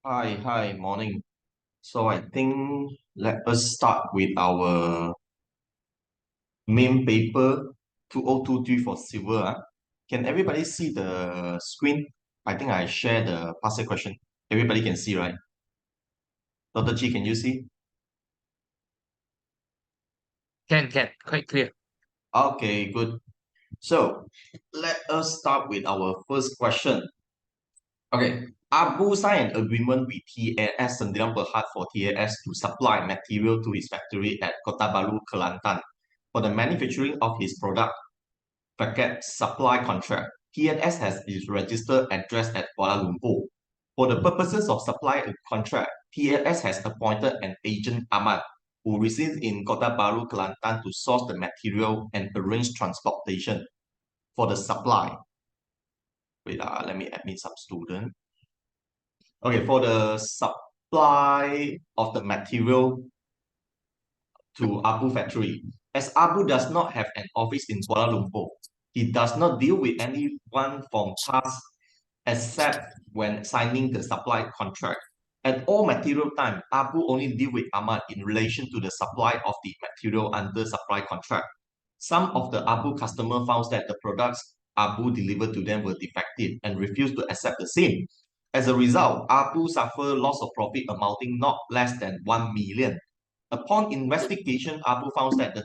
Morning. So I think let us start with our main paper 2023 for silver. Can everybody see the screen? I think I share the past year question. Everybody can see, right? Dr. Chi, can you see? Can, quite clear. Okay, good. So let us start with our first question. Okay, Abu signed an agreement with TAS Sendirian Berhad for TAS to supply material to his factory at Kota Baru, Kelantan for the manufacturing of his product bracket supply contract. TNS has its registered address at Kuala Lumpur. For the purposes of supply contract, TNS has appointed an agent Ahmad who resides in Kota Baru, Kelantan to source the material and arrange transportation for the supply. Wait, let me admit some student. Okay, for the supply of the material to Abu factory. As Abu does not have an office in Kuala Lumpur, he does not deal with anyone from TAS except when signing the supply contract. At all material time, Abu only deal with Ahmad in relation to the supply of the material under supply contract. Some of the Abu customer found that the products Abu delivered to them were defective and refused to accept the same. As a result, Abu suffered loss of profit amounting not less than 1 million. Upon investigation, Abu found that the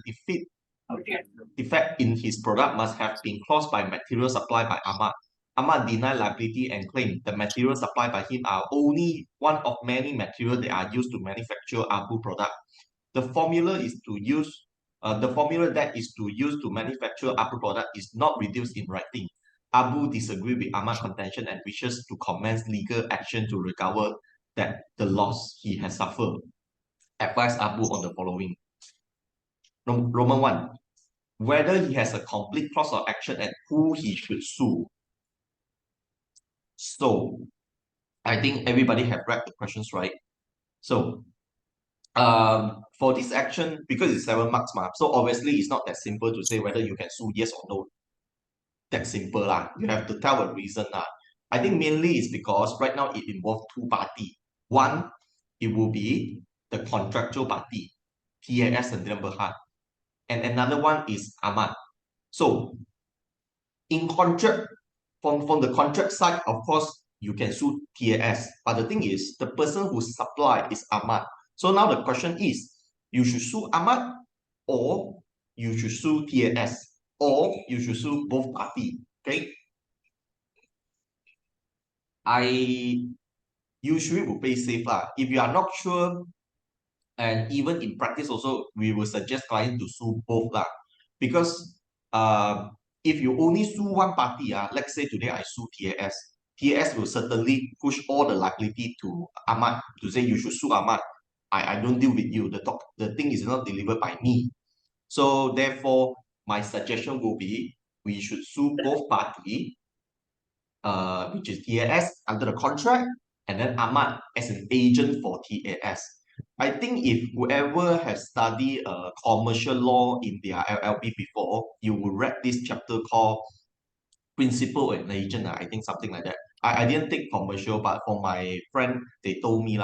defect in his product must have been caused by material supplied by Ahmad. Ahmad denied liability and claimed the materials supplied by him are only one of many materials that are used to manufacture Abu product. The formula is to use the formula that is to use to manufacture Abu product is not reduced in writing. Abu disagreed with Ahmad's contention and wishes to commence legal action to recover that the loss he has suffered. Advise Abu on the following. Roman 1. Whether he has a complete course of action and who he should sue. So, I think everybody have read the questions, right? So, for this action, because it's 7 marks, so obviously it's not that simple to say whether you can sue yes or no. That simple lah. You have to tell a reason lah. I think mainly it's because right now it involves two parties. One, it will be the contractual party, TAS and Berhad, and another one is Ahmad. So in contract, from the contract side, of course, you can sue TAS. But the thing is, the person who supplied is Ahmad. So now the question is, you should sue Ahmad or you should sue TAS or you should sue both parties. Okay. I usually will play safe lah. If you are not sure, and even in practice also, we will suggest client to sue both lah. Because if you only sue one party, let's say today I sue TAS, TAS will certainly push all the liability to Ahmad to say you should sue Ahmad. I don't deal with you. The thing is not delivered by me. So therefore, my suggestion will be we should sue both parties, which is TAS under the contract, and then Ahmad as an agent for TAS. I think if whoever has studied commercial law in their LLB before, you will read this chapter called Principal and Agent. I think something like that. I didn't take commercial, but for my friend, they told me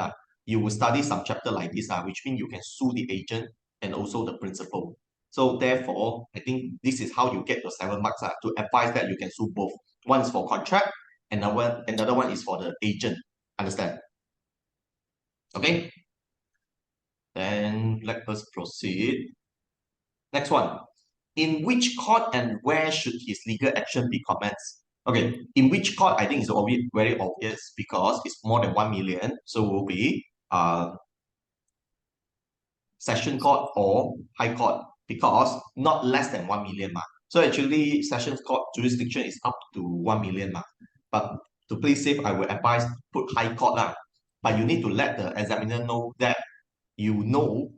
you will study some chapter like this, which means you can sue the agent and also the principal. So therefore, I think this is how you get your 7 marks to advise that you can sue both. One is for contract, and another one is for the agent. Understand? Okay. Then let us proceed. Next one. In which court and where should his legal action be commenced? Okay, in which court, I think it's very obvious because it's more than 1 million. So will be session court or high court because not less than 1 million. So actually, sessions court jurisdiction is up to 1 million. But to play safe, I will advise put high court. But you need to let the examiner know that you know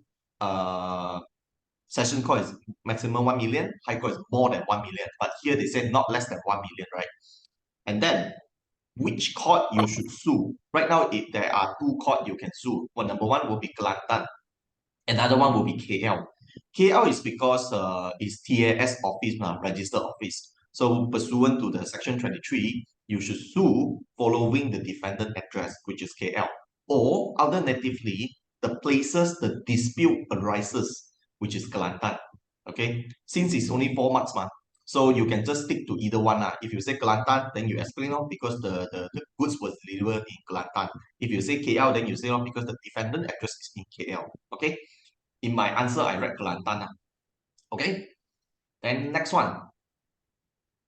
session court is maximum 1 million, high court is more than 1 million. But here they say not less than 1 million, right? And then which court you should sue. Right now, there are two courts you can sue. Well, number one will be Kelantan. Another one will be KL. KL is because it's TAS office, registered office. So pursuant to the section 23, you should sue following the defendant address, which is KL. or alternatively, the places the dispute arises, which is Kelantan. Okay, since it's only 4 marks, so you can just stick to either one. If you say Kelantan, then you explain because the goods was delivered in Kelantan. If you say KL, then you say because the defendant address is in KL. Okay, in my answer, I read Kelantan. Okay, then next one,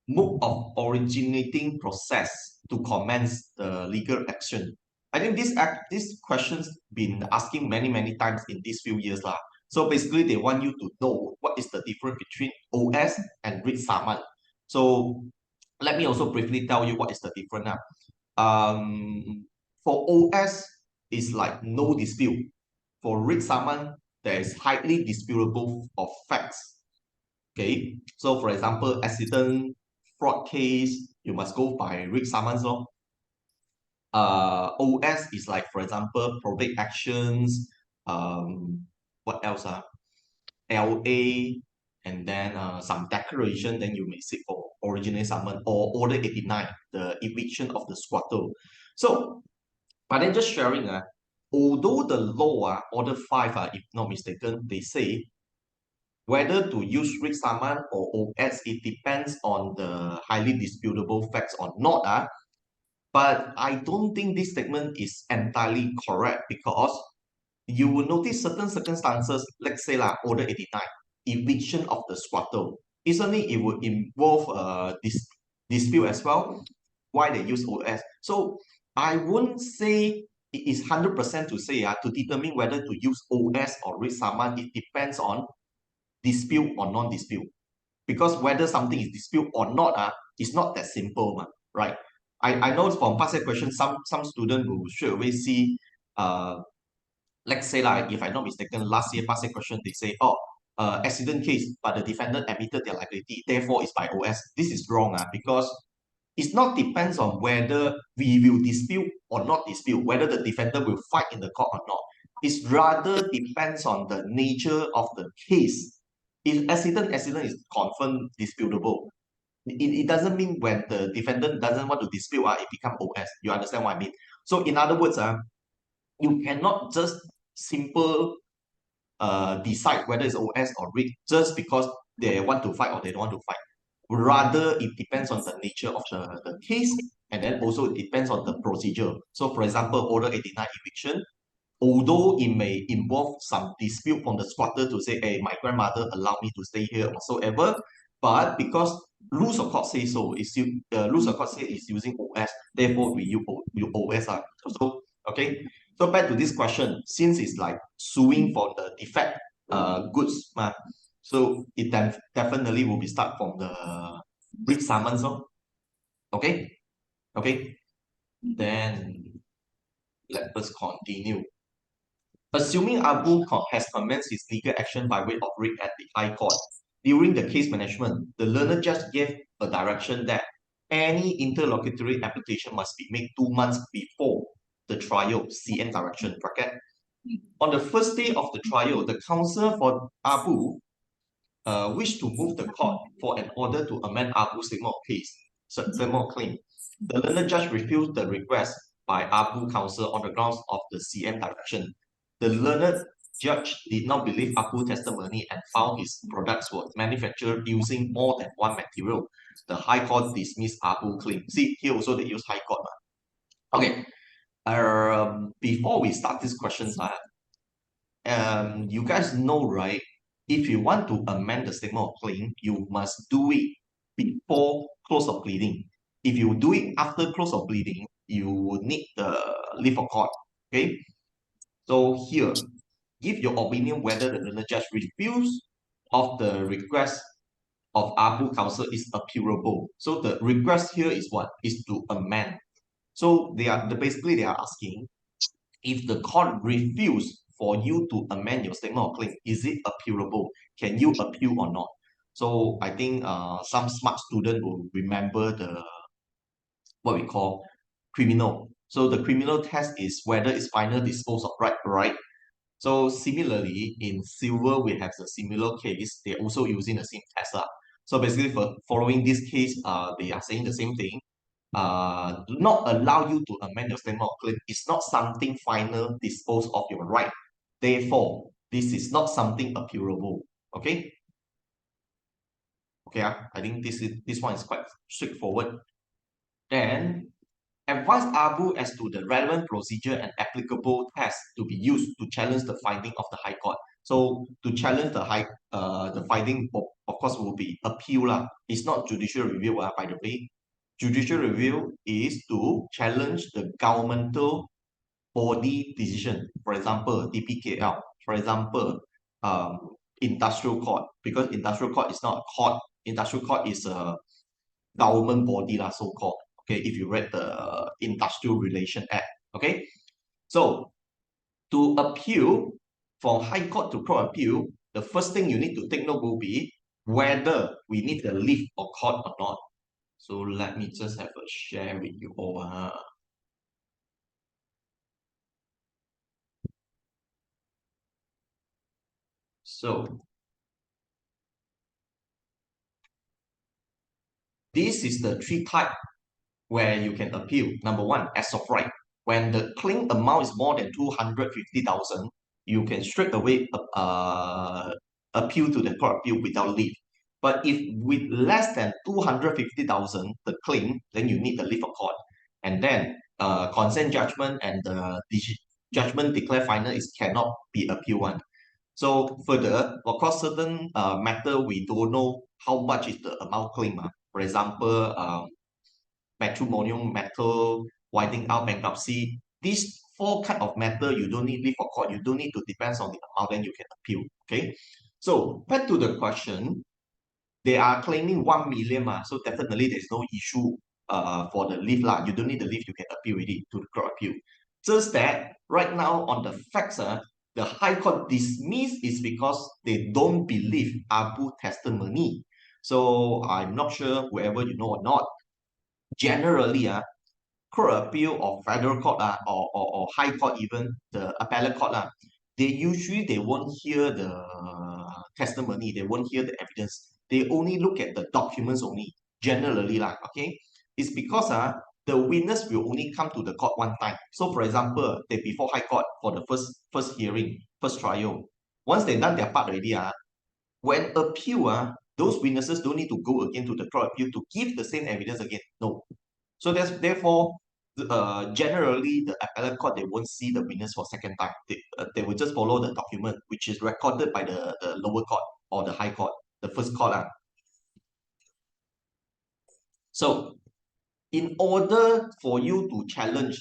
mode of originating process to commence the legal action. I think this question's been asking many times in these few years lah. So basically, they want you to know what is the difference between OS and writ summon. So let me also briefly tell you what is the difference. For OS, is like no dispute. For writ summon, there is highly disputable of facts. Okay, so for example, accident, fraud case, you must go by writ summons law. OS is like, for example, probate actions, what else? LA, and then some declaration, then you may seek for original summon or Order 89, the eviction of the squatter. So, but then just sharing, although the law, Order 5, if not mistaken, they say whether to use writ summon or OS, it depends on the highly disputable facts or not. But I don't think this statement is entirely correct because you will notice certain circumstances, let's say Order 89, eviction of the squatter. Isn't it would involve this dispute as well? Why they use OS? So I wouldn't say it is 100% to say to determine whether to use OS or writ summon. It depends on dispute or non-dispute. Because whether something is dispute or not, it's not that simple, right? I know from past question, some student will straight away see, let's say if I'm not mistaken, last year past question, they say, accident case, but the defendant admitted their liability, therefore it's by OS. This is wrong, because it's not depends on whether we will dispute or not dispute, whether the defendant will fight in the court or not. It's rather depends on the nature of the case. If accident is confirmed disputable, it doesn't mean when the defendant doesn't want to dispute, it become OS. You understand what I mean? So in other words, you cannot just simple decide whether it's OS or writ just because they want to fight or they don't want to fight. Rather, it depends on the nature of the case, and then also it depends on the procedure. So for example, Order 89 eviction, although it may involve some dispute from the squatter to say, hey, my grandmother allowed me to stay here whatsoever, but because rules of court say so, rules of court say it's using OS, therefore we use OS. So, okay, so back to this question, since it's like suing for the defect goods, so it definitely will be start from the writ summons. Okay, okay, then let us continue. Assuming Abu has commenced his legal action by way of writ at the High Court, during the case management, the learned judge gave a direction that any interlocutory application must be made 2 months before the trial, CN direction bracket. On the first day of the trial, the counsel for Abu wished to move the court for an order to amend Abu's statement of claim. The learned judge refused the request by Abu counsel on the grounds of the CM direction. The learned judge did not believe Abu's testimony and found his products were manufactured using more than one material. The High Court dismissed Abu's claim. See, here also they use High Court. Okay. Before we start these questions, you guys know, right? If you want to amend the statement of claim, you must do it before close of pleading. If you do it after close of pleading, you would need the leave of court. Okay. So here, give your opinion whether the learned judge refuse of the request of Abu counsel is appealable. So the request here is what? Is to amend. So basically they are asking, if the court refuse for you to amend your statement of claim, is it appealable? Can you appeal or not? So I think some smart student will remember the what we call criminal. So the criminal test is whether it's final dispose of right. So similarly, in civil, we have the similar case. They're also using the same test. So basically, for following this case, they are saying the same thing. do not allow you to amend your statement of claim. It's not something final dispose of your right. Therefore, this is not something appealable. Okay. Okay, I think this one is quite straightforward. Then advise ABU as to the relevant procedure and applicable tests to be used to challenge the finding of the High Court. So to challenge the finding, of course, will be appeal lah. It's not judicial review, by the way. Judicial review is to challenge the governmental body decision. For example, DPKL. For example, industrial court, because industrial court is not a court. Industrial court is a government body lah, so-called. Okay, if you read the Industrial Relation Act. Okay, so to appeal from High Court to Court Appeal, the first thing you need to take note will be whether we need the leave of court or not. So let me just have a share with you all. So this is the three type where you can appeal. Number one, as of right, when the claim amount is more than 250,000, you can straight away appeal to the court appeal without leave. But if with less than 250,000, the claim, then you need the leave of court. And then consent judgment and the judgment declared final is cannot be appealed one. So further, of course, certain matter we don't know how much is the amount claim. For example, matrimonial matter, winding out bankruptcy. These four kind of matter, you don't need leave for court. You don't need to depends on the amount, then you can appeal. Okay. So back to the question, they are claiming 1 million, so definitely there's no issue for the leave lah. You don't need the leave, you can appeal with it to the court appeal. Just that right now on the facts, the High Court dismissed is because they don't believe Abu testimony. So I'm not sure whoever you know or not. Generally, court appeal or federal court or high court, even the appellate court, they won't hear the testimony, they won't hear the evidence. They only look at the documents only, generally lah, okay? It's because the witness will only come to the court one time. So for example, they before high court for the first hearing, first trial. Once they done their part already, when appeal, those witnesses don't need to go again to the court appeal to give the same evidence again. No. So therefore, generally the appellate court, they won't see the witness for second time. They will just follow the document which is recorded by the lower court or the high court, the first court. So in order for you to challenge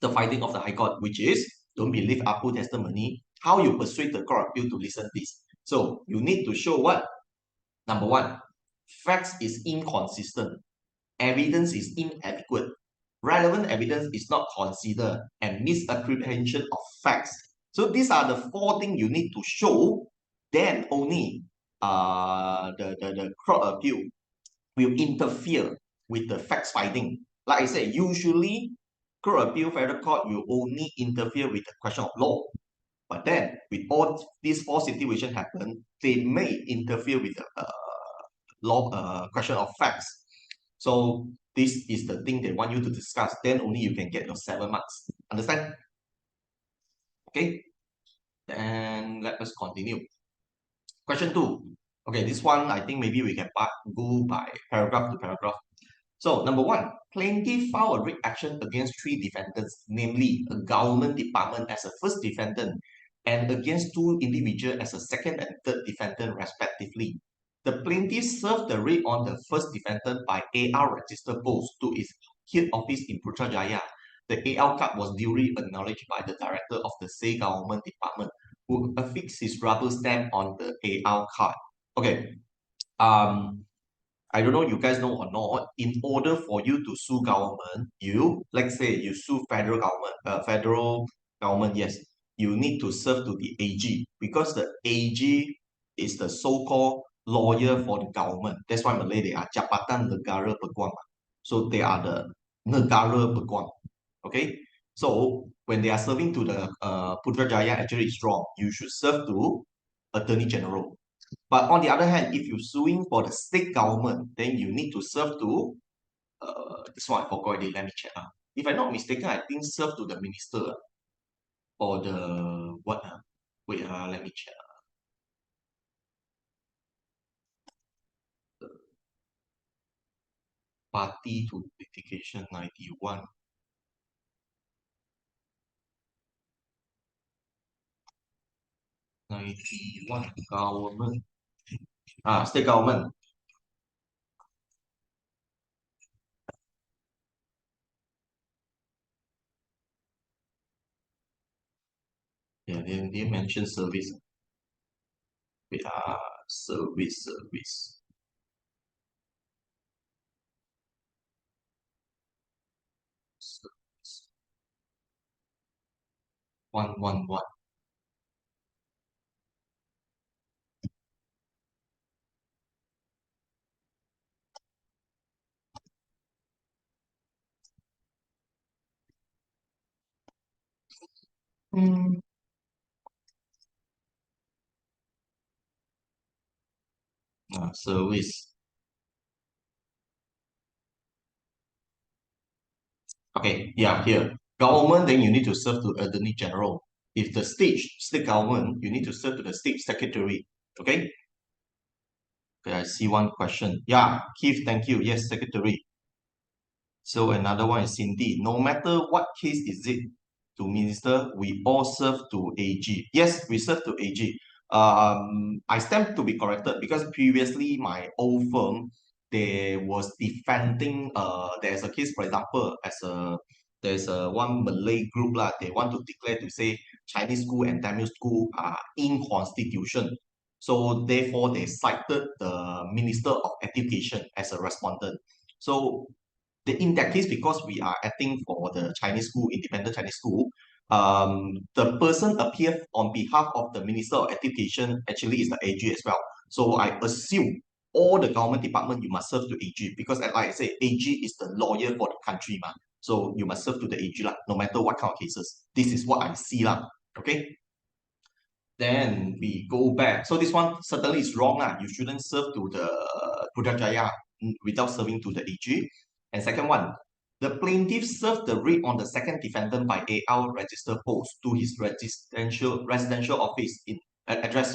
the finding of the high court, which is don't believe Apu testimony, how you persuade the court appeal to listen this? So you need to show what? Number one, facts is inconsistent, evidence is inadequate, relevant evidence is not considered, and misapprehension of facts. So these are the four things you need to show. Then only the court appeal will interfere with the facts finding. Like I said, usually court appeal, federal court will only interfere with the question of law. But then, with all these four situations happen, they may interfere with the law question of facts. So this is the thing they want you to discuss. Then only you can get your 7 marks. Understand? Okay. Then let us continue. Question 2. Okay, this one I think maybe we can go by paragraph to paragraph. So number 1, plaintiff filed a writ action against 3 defendants, namely a government department as a first defendant and against 2 individuals as a second and third defendant respectively. The plaintiff served the writ on the first defendant by AR register post to its head office in Putrajaya. The AR card was duly acknowledged by the director of the same government department, who affixed his rubber stamp on the AR card. Okay. I don't know you guys know or not, in order for you to sue government, let's say you sue federal government, yes, you need to serve to the AG because the AG is the so-called lawyer for the government. That's why Malay, they are Jabatan Negara Peguam. So they are the Negara Peguam. Okay? So when they are serving to the Putrajaya, actually it's wrong. You should serve to Attorney General. But on the other hand, if you're suing for the state government, then you need to serve to this one I forgot it. Let me check. If I'm not mistaken, I think serve to the minister or the what? Wait, let me check. Party to litigation 91. Government. State government. Yeah, they mention service. Wait, service. Service. 111. Hmm. Service. Okay, yeah, here. Government, then you need to serve to Attorney General. If the state government, you need to serve to the state secretary. Okay? Okay, I see one question. Yeah, Keith, thank you. Yes, secretary. So another one is Cindy. No matter what case is it to minister, we all serve to AG. Yes, we serve to AG. I stand to be corrected because previously my old firm there was defending. There's a case, for example, there's a one Malay group lah. They want to declare to say Chinese school and Tamil school are inconstitution. So therefore, they cited the Minister of Education as a respondent. So in that case, because we are acting for the Chinese school, independent Chinese school, the person appear on behalf of the Minister of Education actually is the AG as well. So I assume all the government department you must serve to AG because like I say, AG is the lawyer for the country, ma. So you must serve to the AG lah, no matter what kind of cases. This is what I see lah. Okay. Then we go back. So this one certainly is wrong lah. You shouldn't serve to the Putrajaya without serving to the AG. And second one, the plaintiff served the writ on the second defendant by AL register post to his residential office in address,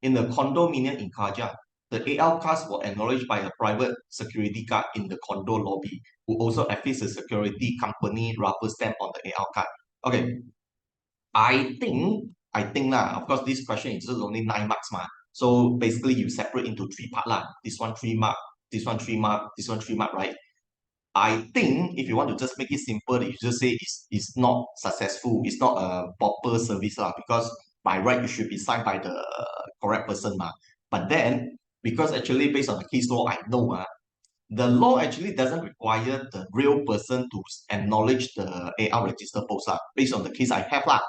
in the condominium in Kaja. The AL cards were acknowledged by a private security guard in the condo lobby, who also affixed a security company rubber stamp on the AL card. Okay, I think lah. Of course, this question is just only 9 marks, ma. So basically, you separate into 3 part lah. This one 3 mark, this one 3 mark, this one 3 mark, right? I think if you want to just make it simple, you just say it's not successful, it's not a proper service lah. Because by right, it should be signed by the correct person, ma. But then, because actually based on the case law, I know the law actually doesn't require the real person to acknowledge the AR register post lah, based on the case I have lah.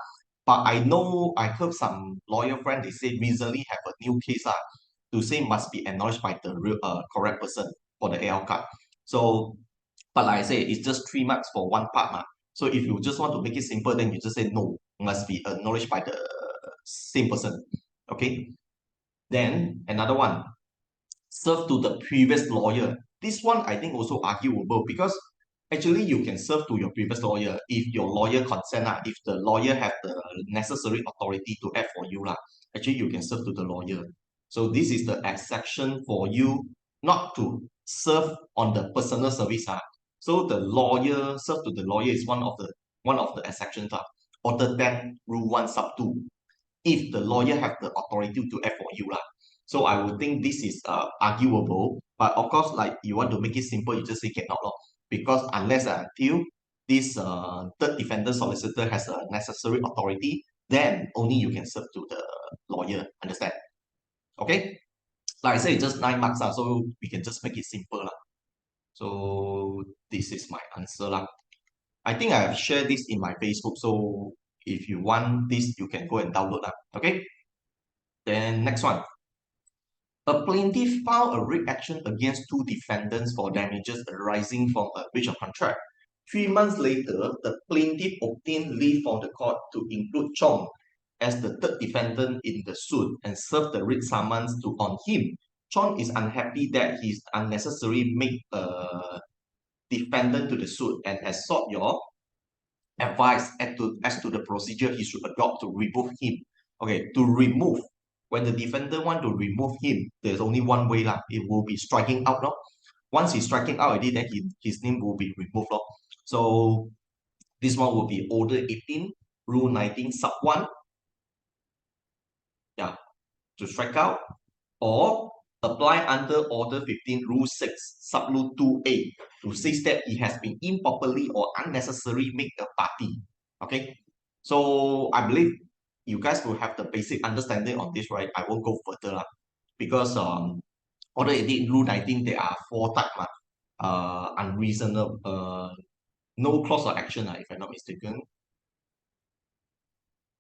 But I know I heard some lawyer friend they say recently have a new case lah to say must be acknowledged by the real correct person for the AL card. So, but like I say, it's just 3 marks for 1 part ma. So if you just want to make it simple, then you just say no, must be acknowledged by the same person. Okay. Then another one, serve to the previous lawyer. This one I think also arguable because actually you can serve to your previous lawyer if your lawyer consent if the lawyer have the necessary authority to act for you lah. Actually you can serve to the lawyer. So this is the exception for you not to serve on the personal service. So the lawyer serve to the lawyer is one of the exceptions. Order 10 rule 1 sub 2 if the lawyer have the authority to act for you lah. So I would think this is arguable, but of course, like you want to make it simple, you just say cannot lor. Because unless until this third defendant solicitor has a necessary authority, then only you can serve to the lawyer. Understand? Okay. Like I say, just 9 marks so we can just make it simple lah. So this is my answer lah. I think I have shared this in my Facebook, so if you want this, you can go and download lah. Okay. Then next one. A plaintiff filed a writ action against 2 defendants for damages arising from a breach of contract. 3 months later, the plaintiff obtained leave from the court to include Chong as the third defendant in the suit and served the writ summons on him. Chong is unhappy that he's unnecessarily made a defendant to the suit and has sought your advice as to the procedure he should adopt to remove him. Okay, to remove. When the defendant want to remove him, there's only one way lah. It will be striking out, no? Once he's striking out already, then his name will be removed, no? So this one will be Order 18, Rule 19, Sub 1. Yeah, to strike out, or apply under Order 15, Rule 6, Subrule 2A, to say that he has been improperly or unnecessarily made a party. Okay, so I believe you guys will have the basic understanding on this, right? I won't go further lah, because Order 18, Rule 19, there are 4 types, unreasonable, no clause of action, if I'm not mistaken.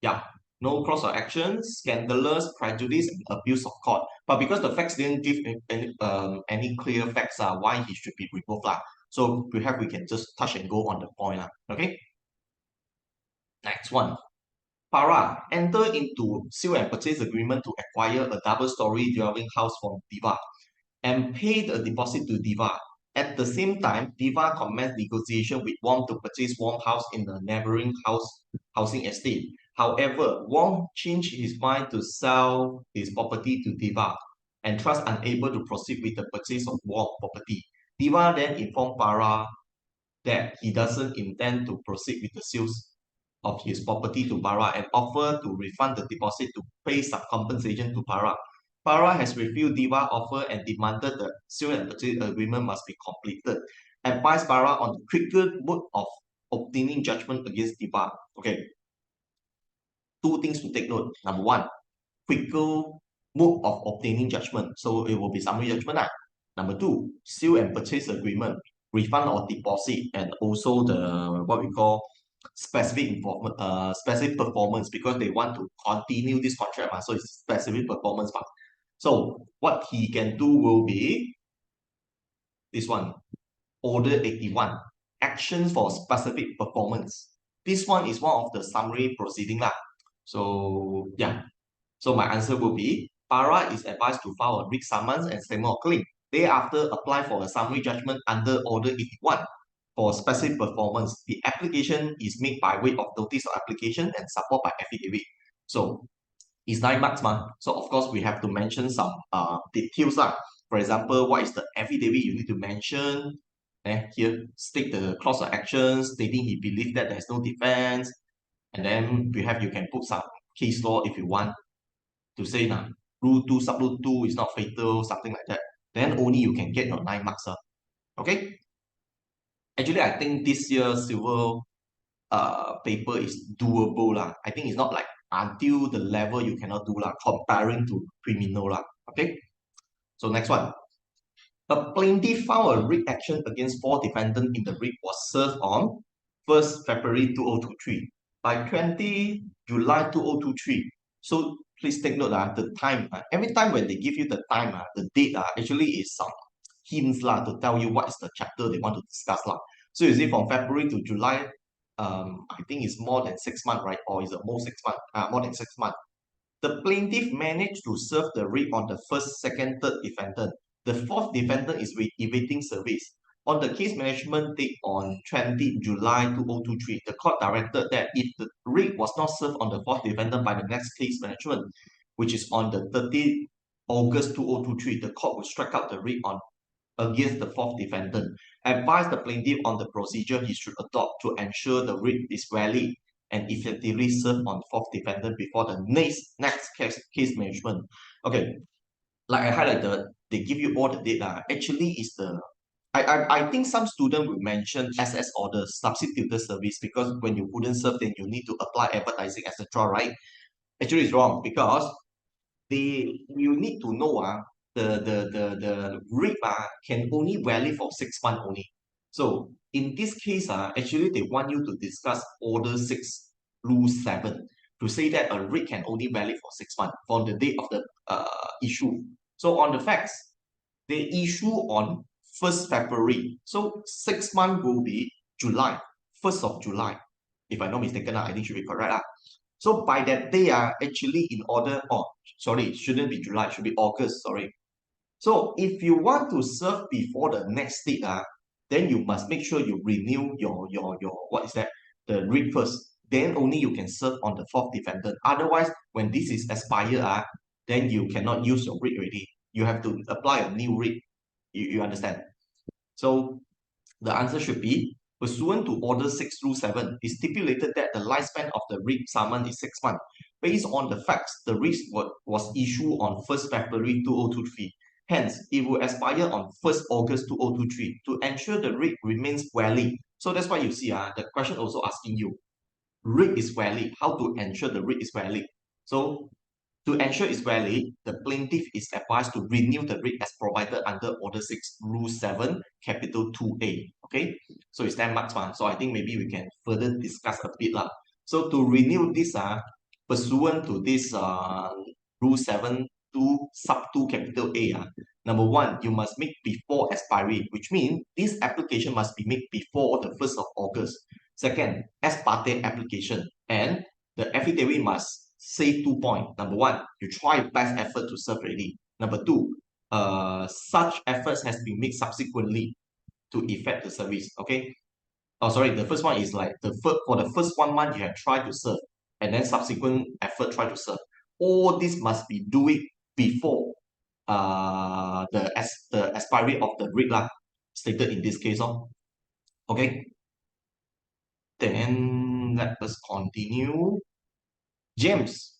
Yeah, no clause of action, scandalous, prejudice, and abuse of court. But because the facts didn't give any clear facts why he should be removed lah. So perhaps we can just touch and go on the point lah. Okay. Next one. Para enter into sale and purchase agreement to acquire a double-story dwelling house from Diva and paid a deposit to Diva. At the same time, Diva commenced negotiation with Wong to purchase Wong house in the neighboring housing estate. However, Wong changed his mind to sell his property to Diva and thus unable to proceed with the purchase of Wong property. Diva then informed Para that he doesn't intend to proceed with the sales of his property to Para and offer to refund the deposit to pay some compensation to Para. Para has refused Diva offer and demanded the sale and purchase agreement must be completed. Advised Para on the quicker mode of obtaining judgment against Diva. Okay. 2 things to take note. Number 1, quicker mode of obtaining judgment. So it will be summary judgment. Number 2, sale and purchase agreement, refund or deposit, and also the what we call specific performance, because they want to continue this contract. So it's specific performance. So what he can do will be this one, Order 81, actions for specific performance. This one is one of the summary proceeding lah. So yeah, so my answer will be Para is advised to file a writ summons and statement of claim. Thereafter, apply for a summary judgment under Order 81 for specific performance. The application is made by way of notice of application and support by affidavit. So it's 9 marks, so of course we have to mention some details lah. For example, what is the affidavit you need to mention? Here, state the clause of action, stating he believes that there's no defense. And then you can put some case law if you want to say now, Rule 2, Subrule 2 is not fatal, something like that. Then only you can get your 9 marks. Okay? Actually, I think this year civil paper is doable lah. I think it's not like until the level you cannot do lah, comparing to criminal lah. Okay? So next one. A plaintiff filed a writ action against 4 defendants in the writ was served on 1st February 2023. By 20 July 2023. So please take note the time. Every time when they give you the time, the date actually is some hints to tell you what is the chapter they want to discuss lah. So is it from February to July? I think it's more than 6 months, right? Or is it more 6 months? More than 6 months. The plaintiff managed to serve the writ on the 1st, 2nd, 3rd defendant. The 4th defendant is evading service. On the case management date on 20 July 2023, the court directed that if the writ was not served on the 4th defendant by the next case management, which is on the 30th August 2023, the court will strike out the writ against the 4th defendant. Advise the plaintiff on the procedure he should adopt to ensure the writ is valid and effectively served on 4th defendant before the next case management. Okay, like I highlighted, they give you all the data. Actually, is the I think some student will mention SS orders, substituted service, because when you couldn't serve, then you need to apply advertising, etc. Right? Actually, it's wrong, because you need to know the writ can only valid for 6 months only. So in this case, actually they want you to discuss Order 6, Rule 7, to say that a writ can only valid for 6 months from the date of the issue. So on the facts, they issue on 1st February. So 6 months will be July, 1st of July. If I'm not mistaken, I think should be correct. So by that day, actually in order, sorry, it shouldn't be July, it should be August, sorry. So if you want to serve before the next date, then you must make sure you renew your what is that, the REIT first. Then only you can serve on the fourth defendant. Otherwise, when this is expired, then you cannot use your REIT already. You have to apply a new REIT. You understand? So the answer should be, pursuant to Order 6/7, it stipulated that the lifespan of the REIT summon is 6 months. Based on the facts, the REIT was issued on 1st February 2023. Hence, it will expire on 1st August 2023 to ensure the REIT remains valid. So that's why you see, the question also asking you, REIT is valid. How to ensure the REIT is valid? So to ensure it's valid, the plaintiff is advised to renew the REIT as provided under Order 6, Rule 7, Capital 2A. Okay, so it's 10 marks. So I think maybe we can further discuss a bit. So to renew this, pursuant to this Rule 7, 2, sub 2, Capital A, number one, you must make before expiry, which means this application must be made before the 1st of August. Second, ex parte application, and the affidavit must say 2 points. Number one, you try best effort to serve already. Number two, such efforts has been made subsequently to effect the service. Okay. Oh, sorry. The first one is like for the first 1 month you have tried to serve, and then subsequent effort try to serve. All this must be do it before the expiry of the REIT stated in this case. Okay. Then let us continue. James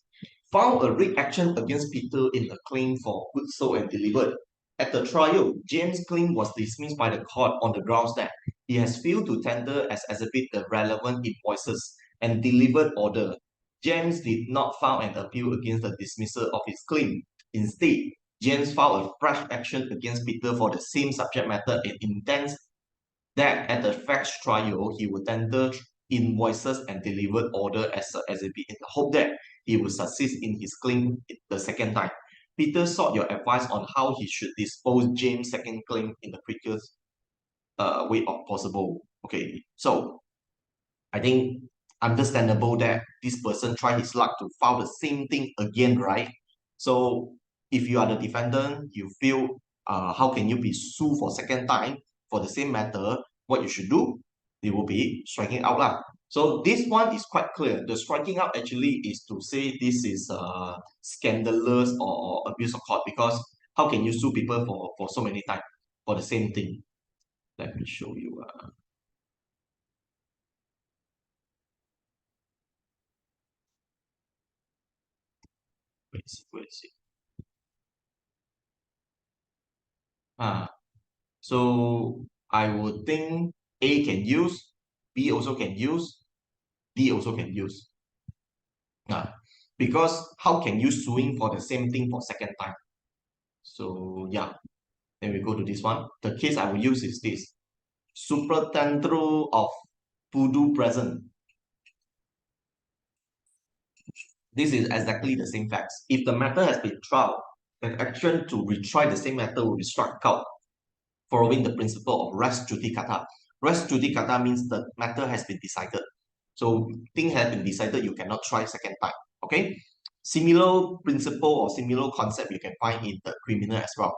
filed a writ action against Peter in a claim for goods sold and delivered. At the trial, James' claim was dismissed by the court on the grounds that he has failed to tender as exhibit the relevant invoices and delivered order. James did not file an appeal against the dismissal of his claim. Instead, James filed a fresh action against Peter for the same subject matter and intends that at the facts trial, he would tender invoices and delivered order as an exhibit in the hope that he will succeed in his claim the second time. Peter sought your advice on how he should dispose James' second claim in the quickest way of possible. Okay, so I think understandable that this person tried his luck to file the same thing again, right? So if you are the defendant, you feel how can you be sued for second time for the same matter? What you should do, it will be striking out lah. So this one is quite clear. The striking out actually is to say this is scandalous or abuse of court, because how can you sue people for so many times for the same thing? Let me show you. Where is it? So I would think A can use, B also can use, D also can use. Because how can you suing for the same thing for second time? So yeah, then we go to this one. The case I will use is this. Supratendro of Pudu present. This is exactly the same facts. If the matter has been tried, the action to retry the same matter will be struck out following the principle of res judicata. Res judicata means the matter has been decided. So thing has been decided, you cannot try second time. Okay. Similar principle or similar concept you can find in the criminal as well.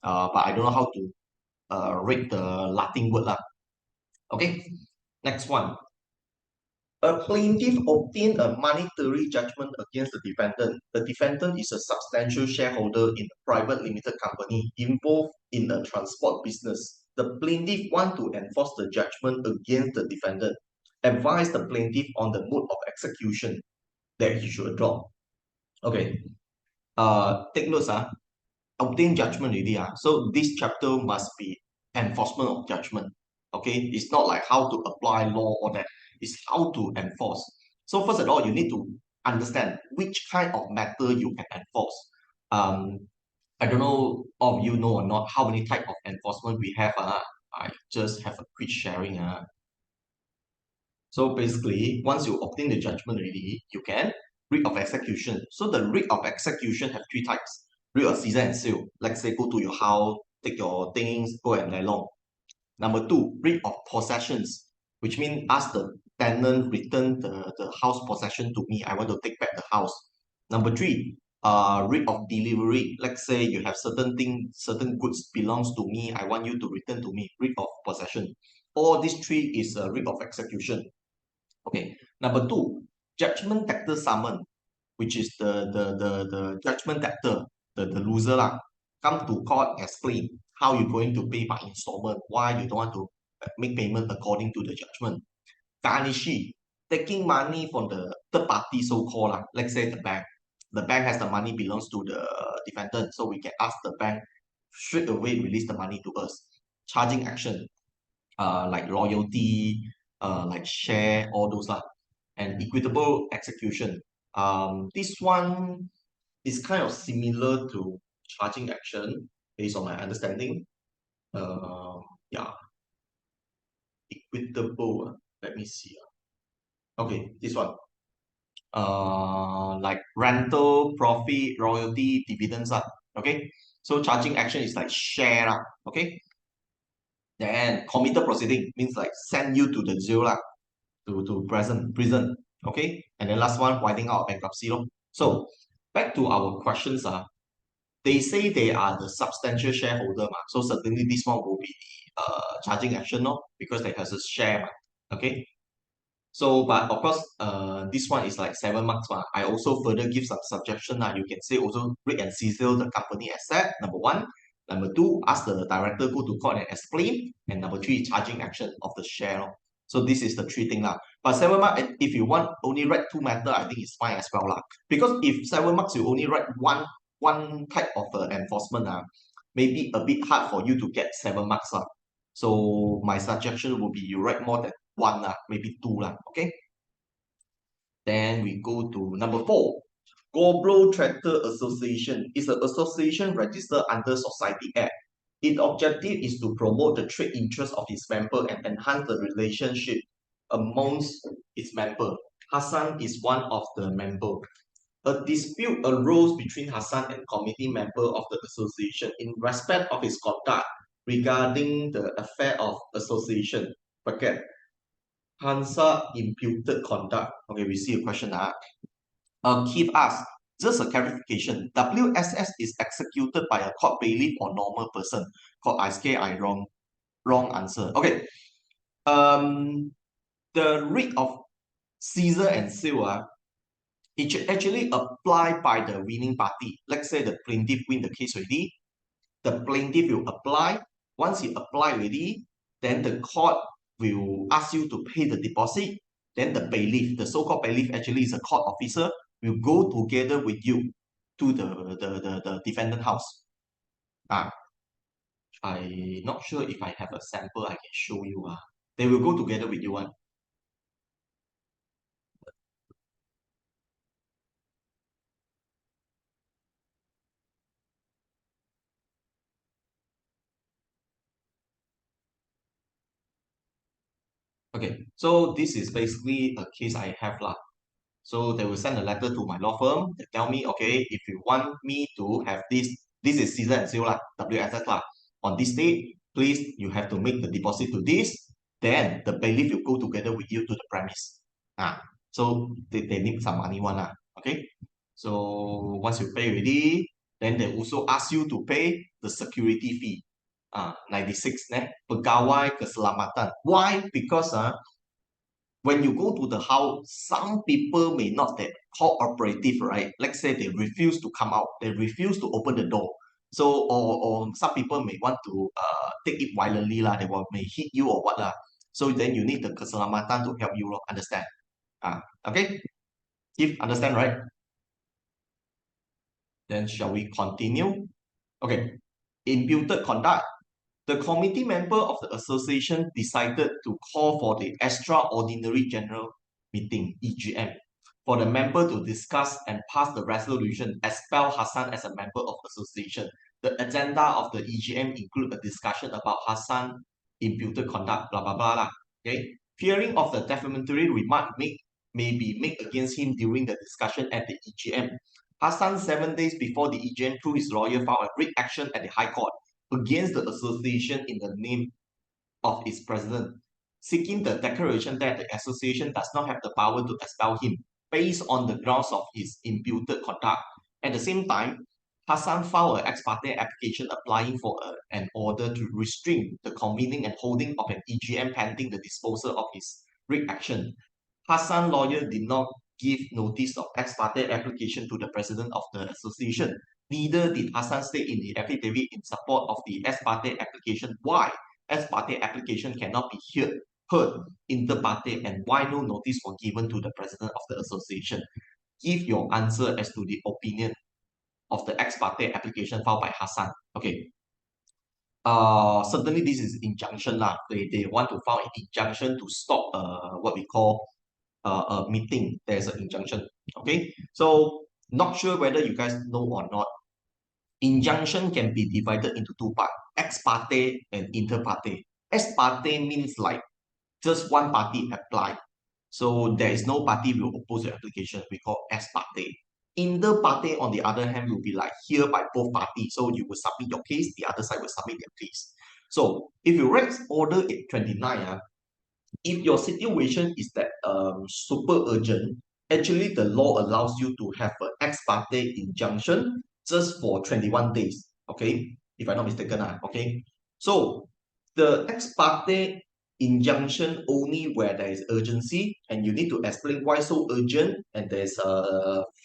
But I don't know how to read the Latin word. Okay. Next one. A plaintiff obtained a monetary judgment against the defendant. The defendant is a substantial shareholder in a private limited company involved in the transport business. The plaintiff wants to enforce the judgment against the defendant. Advise the plaintiff on the mode of execution that he should adopt. Okay. Take notes. Obtain judgment already. So this chapter must be enforcement of judgment. Okay. It's not like how to apply law or that. It's how to enforce. So first of all, you need to understand which kind of matter you can enforce. I don't know all of you know or not how many type of enforcement we have. I just have a quick sharing. So basically, once you obtain the judgment already, you can writ of execution. So the writ of execution have three types. Writ of season and seal. Let's say go to your house, take your things, go and lie long. Number two, writ of possessions, which means ask the tenant return the house possession to me. I want to take back the house. Number three, rate of delivery. Let's say you have certain goods belongs to me. I want you to return to me. Rate of possession. All these three is a rate of execution. Okay. Number two, judgment debtor summon, which is the judgment debtor, the loser lah, come to court, explain how you're going to pay by installment, why you don't want to make payment according to the judgment. Garnishee, taking money from the third party, so-called lah. Let's say the bank. The bank has the money belongs to the defendant, so we can ask the bank straight away release the money to us. Charging action, like loyalty, like share, all those lah. And equitable execution. This one is kind of similar to charging action based on my understanding. Yeah, equitable. Let me see. Okay, this one. Like rental, profit, royalty, dividends. Okay, so charging action is like share. Okay, then committed proceeding means like send you to the jail to prison. Okay, and then last one, winding out bankruptcy. So back to our questions. They say they are the substantial shareholder. So certainly this one will be the charging action because they has a share. Okay. So, but of course, this one is like 7 marks. I also further give some suggestion. You can say also break and seal the company asset, number one. Number two, ask the director go to court and explain. And number three, charging action of the share. So this is the three thing. But 7 marks, if you want only write two matter, I think it's fine as well. Because if 7 marks, you only write one type of enforcement, maybe a bit hard for you to get 7 marks. So my suggestion would be you write more than one, maybe two. Okay. Then we go to number 4. Global Tractor Association is an association registered under Society Act. Its objective is to promote the trade interests of its member and enhance the relationship amongst its member. Hassan is one of the member. A dispute arose between Hassan and committee member of the association in respect of his conduct regarding the affair of association. Bracket. Hansa imputed conduct. Okay, we see a question. Keith asks, just a clarification. WSS is executed by a court bailiff or normal person. Court I wrong answer. Okay. The writ of Caesar and seal, it should actually apply by the winning party. Let's say the plaintiff win the case already. The plaintiff will apply. Once you apply already, then the court will ask you to pay the deposit. Then the bailiff, the so-called bailiff actually is a court officer, will go together with you to the defendant house. I'm not sure if I have a sample I can show you. They will go together with you. Okay, so this is basically a case I have. So they will send a letter to my law firm. They tell me, okay, if you want me to have this is Caesar and seal WSS On this date, please, you have to make the deposit to this. Then the bailiff will go together with you to the premise. So they need some money okay. So once you pay already, then they also ask you to pay the security fee. 96 pegawai keselamatan. Why? Because when you go to the house, some people may not be cooperative, right? Let's say they refuse to come out, they refuse to open the door. So, or some people may want to take it violently, they may hit you or what. So then you need the keselamatan to help you, understand? Okay? If understand, right? Then shall we continue? Okay. Imputed conduct. The committee member of the association decided to call for the extraordinary general meeting, EGM, for the member to discuss and pass the resolution, expel Hassan as a member of association. The agenda of the EGM include a discussion about Hassan imputed conduct, blah, blah, blah. Okay? Fearing of the defamatory remark may be made against him during the discussion at the EGM. Hassan, 7 days before the EGM, through his lawyer, filed a writ action at the High Court against the association in the name of its president, seeking the declaration that the association does not have the power to expel him based on the grounds of his imputed conduct. At the same time, Hassan filed an ex parte application applying for an order to restrain the convening and holding of an EGM pending the disposal of his rig action. Hassan lawyer did not give notice of ex parte application to the president of the association. Neither did Hassan state in the affidavit in support of the ex parte application why ex parte application cannot be heard inter parte and why no notice was given to the president of the association. Give your answer as to the opinion of the ex parte application filed by Hassan. Okay. Certainly this is injunction lah. They want to file an injunction to stop what we call a meeting. There's an injunction. Okay. So not sure whether you guys know or not. Injunction can be divided into two parts: ex parte and inter parte. Ex parte means like just one party apply. So there is no party will oppose the application. We call ex parte. Inter parte, on the other hand, will be like here by both parties. So you will submit your case, the other side will submit their case. So if you read Order 829, if your situation is that super urgent, actually the law allows you to have an ex parte injunction just for 21 days. Okay, if I'm not mistaken, okay. So the ex parte injunction only where there is urgency and you need to explain why so urgent, and there's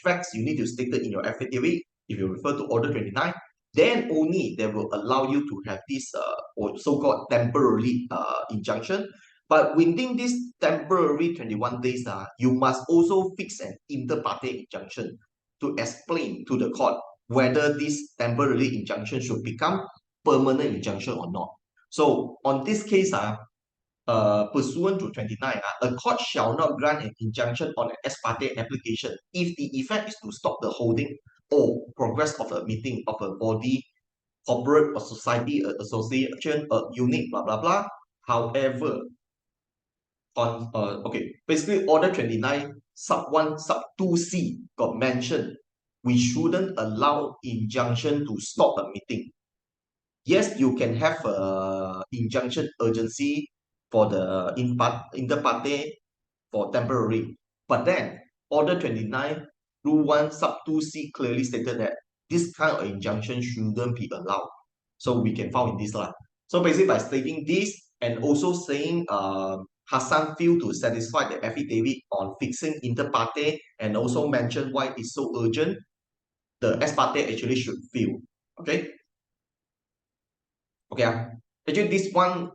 facts you need to state it in your affidavit. If you refer to Order 29, then only they will allow you to have this or so-called temporary injunction. But within this temporary 21 days, you must also fix an inter parte injunction to explain to the court whether this temporary injunction should become permanent injunction or not. So on this case, pursuant to 29, a court shall not grant an injunction on an ex parte application if the effect is to stop the holding or progress of a meeting of a body, corporate or society, association, a unit, blah, blah, blah. However, okay, basically Order 29, sub 1, sub 2C got mentioned. We shouldn't allow injunction to stop a meeting. Yes, you can have injunction urgency for the inter parte for temporary. But then Order 29, Rule 1, sub 2C clearly stated that this kind of injunction shouldn't be allowed. So we can file in this lah. So basically by stating this and also saying Hassan failed to satisfy the affidavit on fixing inter parte and also mention why it's so urgent, the ex parte actually should fail. Okay? Okay. Actually, this one,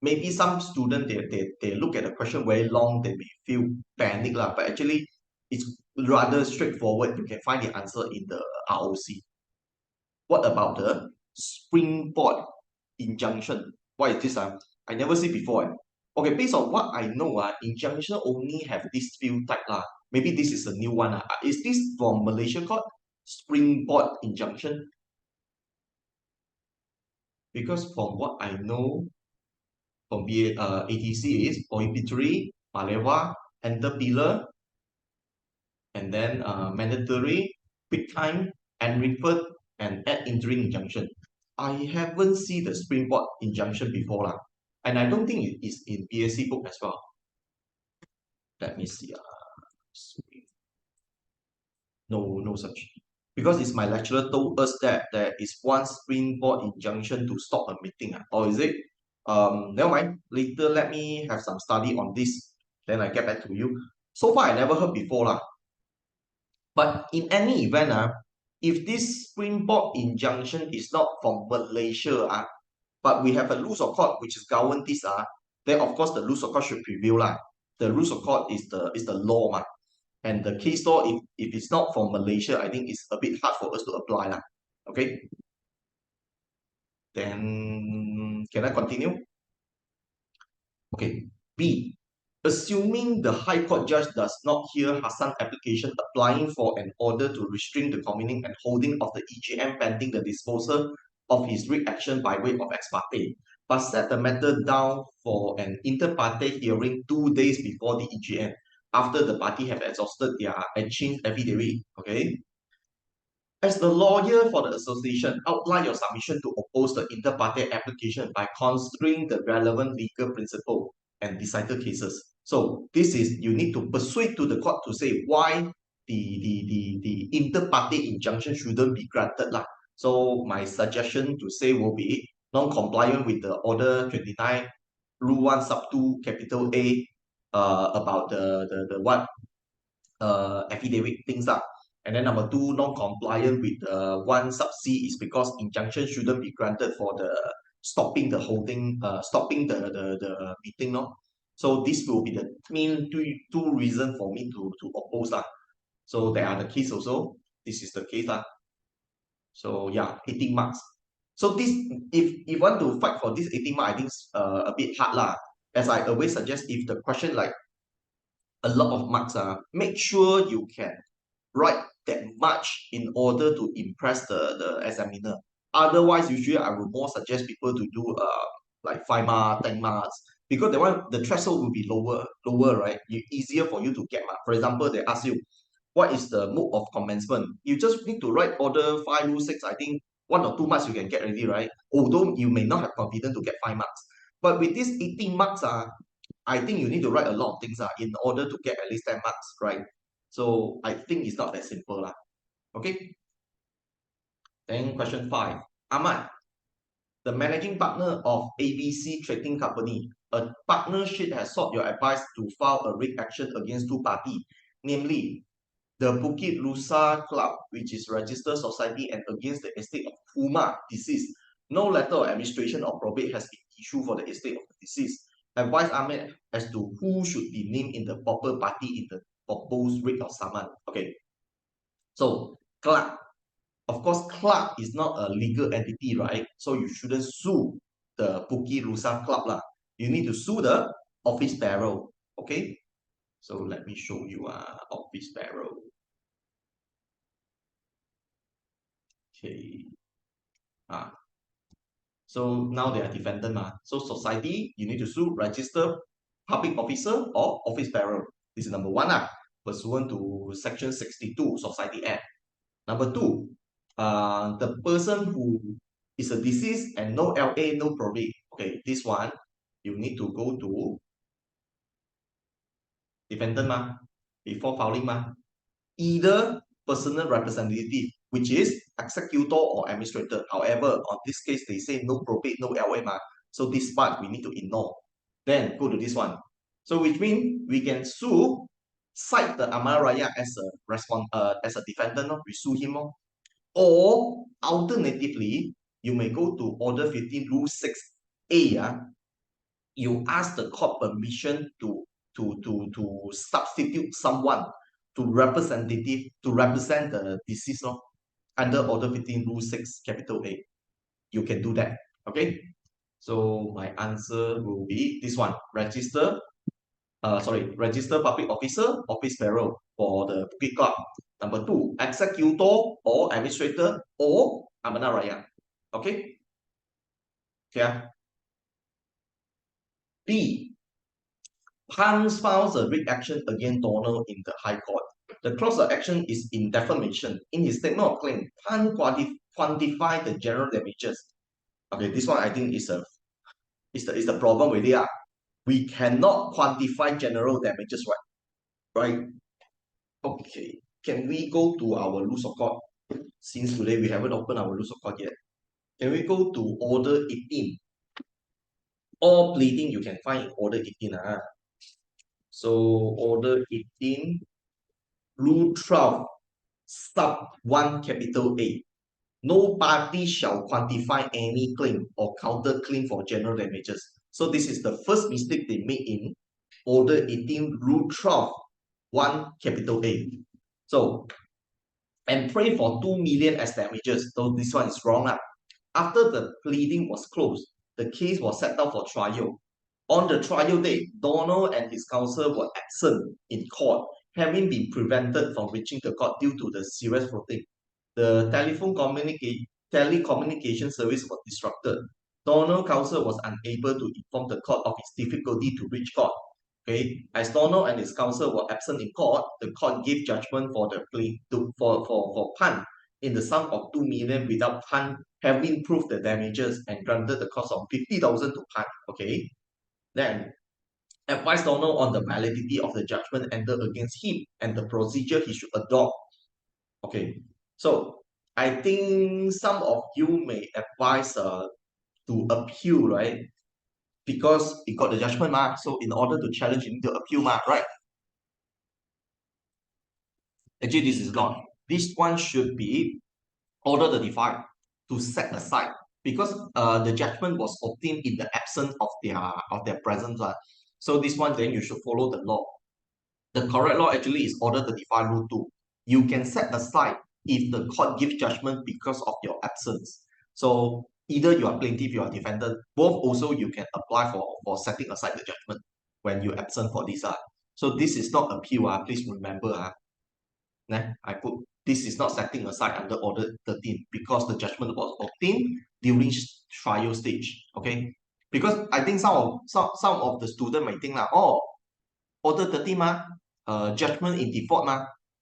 maybe some student they look at the question very long, they may feel panic lah. But actually, it's rather straightforward. You can find the answer in the ROC. What about the springboard injunction? What is this? I never see before. Okay, based on what I know, injunction only have this few type lah. Maybe this is a new one. Is this from Malaysia court? Springboard injunction? Because from what I know, from ATC is prohibitory, malewa, enter pillar, and then mandatory, quick time, and referred, and ad interim injunction. I haven't seen the springboard injunction before lah. And I don't think it is in BSc book as well. Let me see. No such. Because it's my lecturer told us that there is one springboard injunction to stop a meeting. Or is it? Never mind. Later, let me have some study on this. Then I get back to you. So far, I never heard before lah. But in any event, if this springboard injunction is not from Malaysia, but we have a rules of court which is govern this, then of course the rules of court should prevail lah. The rules of court is the law, and the case law, if it's not from Malaysia, I think it's a bit hard for us to apply lah. Okay. Then can I continue? Okay. B. Assuming the High Court judge does not hear Hassan's application applying for an order to restrain the convening and holding of the EGM pending the disposal of his writ action by way of ex parte, but set the matter down for an inter parte hearing 2 days before the EGM, after the party have exhausted their exchange affidavit. Okay. As the lawyer for the association, outline your submission to oppose the inter parte application by considering the relevant legal principle and decided cases. So this is, you need to persuade to the court to say why the inter-party injunction shouldn't be granted lah. So my suggestion to say will be non-compliant with the Order 29, Rule 1 Sub 2 Capital A about the what affidavit things lah. And then number two, non-compliant with 1 Sub C is because injunction shouldn't be granted for the stopping the holding, stopping the meeting. No? So this will be the main two reasons for me to oppose lah. So there are the case also. This is the case lah. So yeah, 18 marks. So this, if you want to fight for this 18 mark, I think it's a bit hard lah. As I always suggest, if the question like a lot of marks, make sure you can write that much in order to impress the examiner. Otherwise, usually I would more suggest people to do like 5 marks, 10 marks, because the threshold will be lower, right? Easier for you to get mark. For example, they ask you, what is the mode of commencement? You just need to write order 5, rule 6. I think 1 or 2 marks you can get already, right? Although you may not have confidence to get 5 marks. But with this 18 marks, I think you need to write a lot of things in order to get at least 10 marks, right? So I think it's not that simple. Okay. Then question 5. Ahmad, the managing partner of ABC Trading Company, a partnership has sought your advice to file a writ action against 2 parties, namely the Bukit Lusa Club, which is registered society, and against the estate of Puma, deceased. No letter of administration or probate has been issued for the estate of the deceased. Advise Ahmed as to who should be named in the proper party in the proposed writ of summons. Okay. So, club. Of course, club is not a legal entity, right? So you shouldn't sue the Bukit Lusa Club lah. You need to sue the office bearer. Okay. So let me show you office bearer. Okay. So now they are defendant. So society, you need to sue register public officer or office bearer. This is number 1, pursuant to Section 62 Society Act. Number 2, the person who is a deceased and no LA, no probate. Okay, this one, you need to go to defendant before filing either personal representative, which is executor or administrator. However, on this case, they say no probate, no LA. So this part we need to ignore. Then go to this one. So which means we can cite the Amaraya as a defendant, we sue him. Or alternatively, you may go to Order 15, Rule 6A. You ask the court permission to substitute someone to represent the deceased under Order 15, Rule 6, capital A. You can do that. Okay. So my answer will be this one: register public officer, office bearer for the Bukit Club. Number 2, executor or administrator or Amanah Raya. Okay. Yeah. B. Pan files a writ action against Donald in the High Court. The cause of action is in defamation. In his statement of claim, Pan quantify the general damages. Okay, this one I think is the problem with it. We cannot quantify general damages, right? Okay, can we go to our rules of court? Since today we haven't opened our rules of court yet. Can we go to Order 18? All pleading you can find in Order 18. So Order 18, Rule 12, Sub 1, capital A. No party shall quantify any claim or counterclaim for general damages. So this is the first mistake they made in Order 18, Rule 12, 1, capital A. So, and pray for 2 million as damages. So this one is wrong. After the pleading was closed, the case was set up for trial. On the trial date, Donald and his counsel were absent in court, having been prevented from reaching the court due to the serious flooding. The telecommunication service was disrupted. Donald counsel was unable to inform the court of his difficulty to reach court. Okay, as Donald and his counsel were absent in court, the court gave judgment for the plea for Pan in the sum of 2 million without Pan having proved the damages and granted the cost of 50,000 to Pan. Okay, then advise Donald on the validity of the judgment entered against him and the procedure he should adopt. Okay, so I think some of you may advise to appeal, right? Because you got the judgment, ma. So in order to challenge, you need to appeal, ma, right? Actually, this is not. This one should be order the defy to set aside because the judgment was obtained in the absence of their presence. So this one, then you should follow the law. The correct law actually is order 35 rule 2. You can set aside if the court gives judgment because of your absence. So either you are plaintiff, you are defendant, both also you can apply for setting aside the judgment when you're absent for this. So this is not appeal. Please remember. I put this is not setting aside under order 13 because the judgment was obtained during trial stage. Okay. Because I think some of the student might think oh, order 13 judgment in default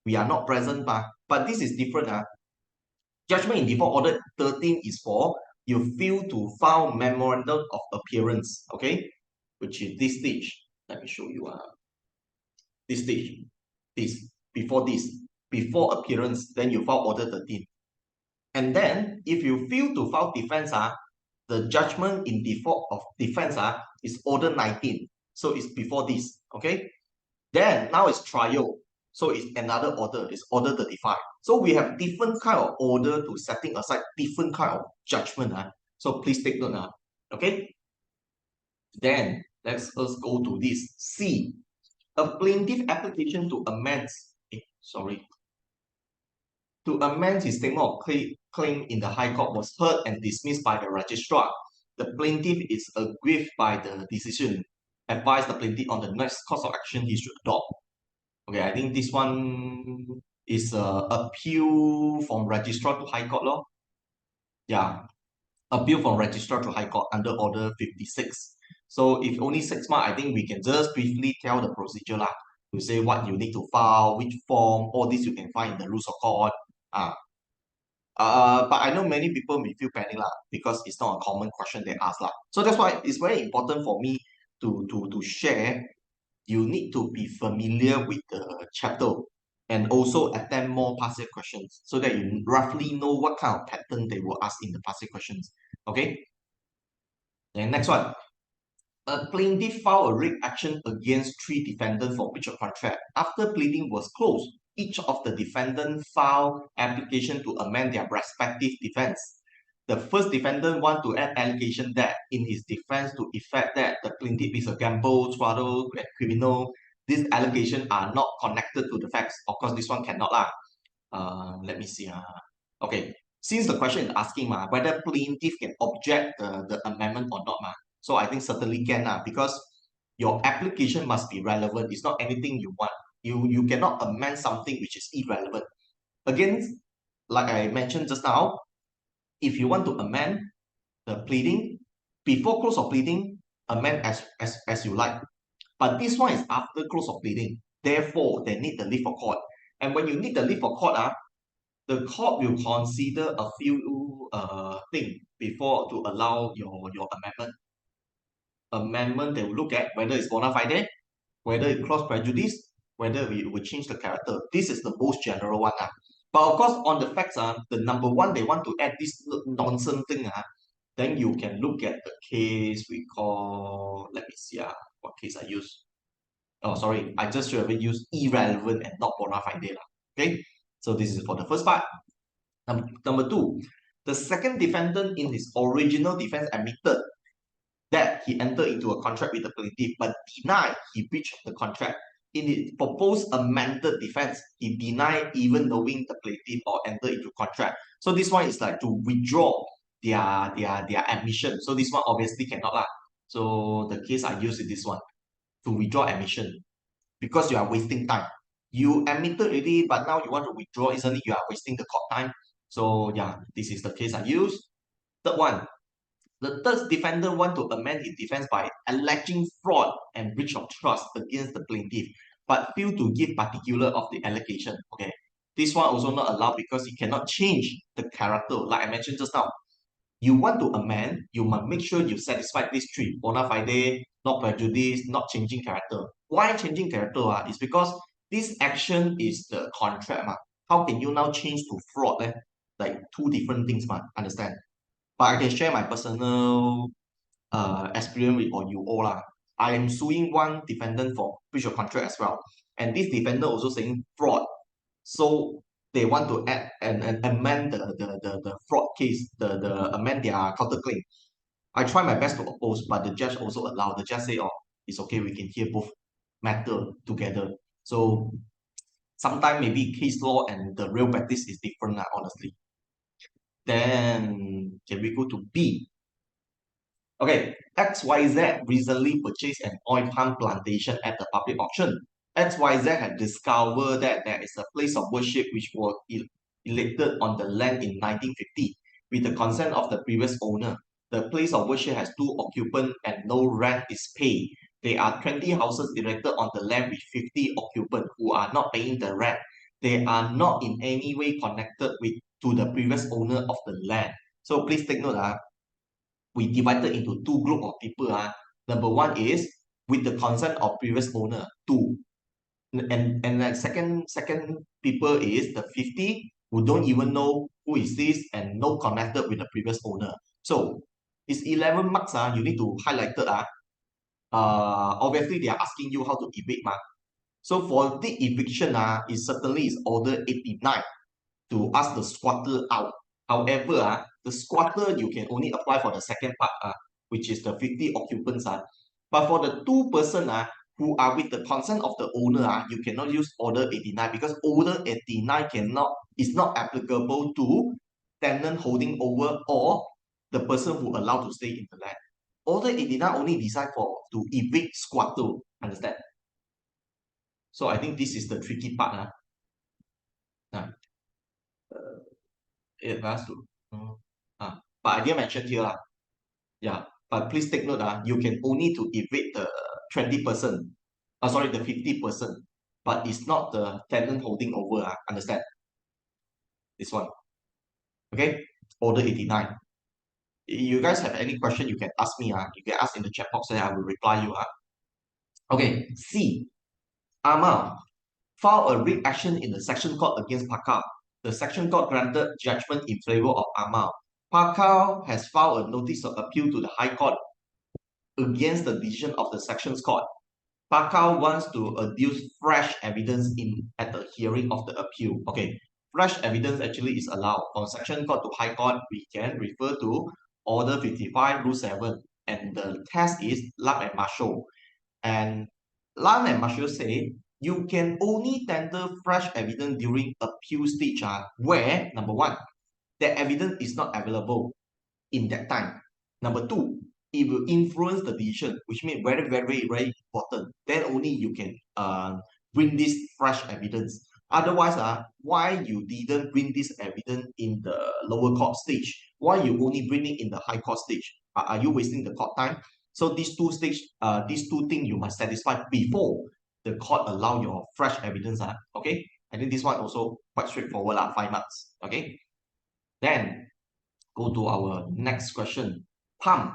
we are not present but this is different judgment in default order 13 is for you fail to file memorandum of appearance, okay, which is this stage. Let me show you this stage, before appearance, then you file order 13, and then if you fail to file defense the judgment in default of defense is order 19, so it's before this, okay. Then now it's trial. So it's another order. It's order 35. So we have different kind of order to setting aside different kind of judgment. So please take note. Okay. Then let's us go to this. C. A plaintiff application to amend. Sorry. To amend his statement of claim in the High Court was heard and dismissed by the registrar. The plaintiff is aggrieved by the decision. Advise the plaintiff on the next course of action he should adopt. Okay, I think this one is appeal from registrar to High Court law. Yeah, appeal from registrar to High Court under order 56. So if only 6 months, I think we can just briefly tell the procedure to say what you need to file, which form, all this you can find in the rules of court. But I know many people may feel panic because it's not a common question they ask So that's why it's very important for me to share. You need to be familiar with the chapter and also attempt more passive questions so that you roughly know what kind of pattern they will ask in the passive questions. Okay. And next one. A plaintiff filed a writ action against 3 defendants for breach of contract. After pleading was closed, each of the defendants filed application to amend their respective defense. The first defendant want to add allegation that in his defense to effect that the plaintiff is a gamble, throttle, criminal. These allegations are not connected to the facts. Of course, this one cannot let me see. Okay, since the question is asking whether plaintiff can object the amendment or not so I think certainly can because your application must be relevant. It's not anything you want. You cannot amend something which is irrelevant. Again, like I mentioned just now, if you want to amend the pleading before close of pleading, amend as you like. But this one is after close of pleading. Therefore, they need the leave for court. And when you need the leave for court, the court will consider a few things before to allow your amendment. Amendment, they will look at whether it's bona fide, whether it cross prejudice, whether we will change the character. This is the most general one. But of course, on the facts, the number one, they want to add this nonsense thing. Then you can look at the case we call, let me see what case I use. Oh, sorry, I just should have used irrelevant and not bona fide. Okay, so this is for the first part. Number 2, the second defendant in his original defense admitted that he entered into a contract with the plaintiff but denied he breached the contract. In his proposed amended defense, he denied even knowing the plaintiff or entered into contract. So this one is like to withdraw their admission. So this one obviously cannot So the case I use is this one, to withdraw admission, because you are wasting time. You admitted already, but now you want to withdraw, isn't it? You are wasting the court time. So yeah, this is the case I use. Third one, the third defendant want to amend his defense by alleging fraud and breach of trust against the plaintiff, but fail to give particular of the allegation. Okay, this one also not allowed because he cannot change the character, like I mentioned just now. you want to amend, you must make sure you satisfy these three: bona fide, not prejudice, not changing character. Why changing character? It's because this action is the contract. How can you now change to fraud? Like two different things, understand? But I can share my personal experience with or you all. I am suing one defendant for breach of contract as well. And this defendant also saying fraud. So they want to add and amend the fraud case, the amend their counterclaim. I try my best to oppose, but the judge also allowed. The judge say, oh, it's okay, we can hear both matter together. So sometimes maybe case law and the real practice is different, honestly. Then can we go to B? Okay, XYZ recently purchased an oil palm plantation at the public auction. XYZ had discovered that there is a place of worship which was erected on the land in 1950 with the consent of the previous owner. The place of worship has two occupants and no rent is paid. There are 20 houses erected on the land with 50 occupants who are not paying the rent. They are not in any way connected to the previous owner of the land. So please take note, we divided into two group of people. Number one is with the consent of previous owner, two. And the second people is the 50 who don't even know who is this and no connected with the previous owner. So it's 11 marks. You need to highlight it. Obviously, they are asking you how to evict. So for the eviction, it certainly is order 89 to ask the squatter out. However, the squatter, you can only apply for the second part, which is the 50 occupants. But for the two person who are with the consent of the owner, you cannot use order 89 because order 89 is not applicable to tenant holding over or the person who allowed to stay in the land. Order 89 only designed to evict squatter. Understand? So I think this is the tricky part. It has to. But I didn't mention here. Yeah. But please take note, you can only to evict the 20%. Sorry, the 50%. But it's not the tenant holding over. Understand? This one. Okay? Order 89. You guys have any question, you can ask me. You can ask in the chat box and I will reply you. Okay. C. Ama filed a writ action in the section court against Pakal. The section court granted judgment in favor of Ama. Pakal has filed a notice of appeal to the High Court against the decision of the sections court. Pakal wants to adduce fresh evidence at the hearing of the appeal. Okay, fresh evidence actually is allowed. From section court to High Court, we can refer to Order 55, Rule 7. And the test is Lam and Marshall. And Lam and Marshall say you can only tender fresh evidence during appeal stage where, number one, the evidence is not available in that time. Number two, it will influence the decision, which means very, very, very important. Then only you can bring this fresh evidence. Otherwise, why you didn't bring this evidence in the lower court stage? Why you only bring it in the high court stage? Are you wasting the court time? So these two things you must satisfy before the court allow your fresh evidence. Okay, I think this one also quite straightforward. 5 marks. Okay, then go to our next question. Pam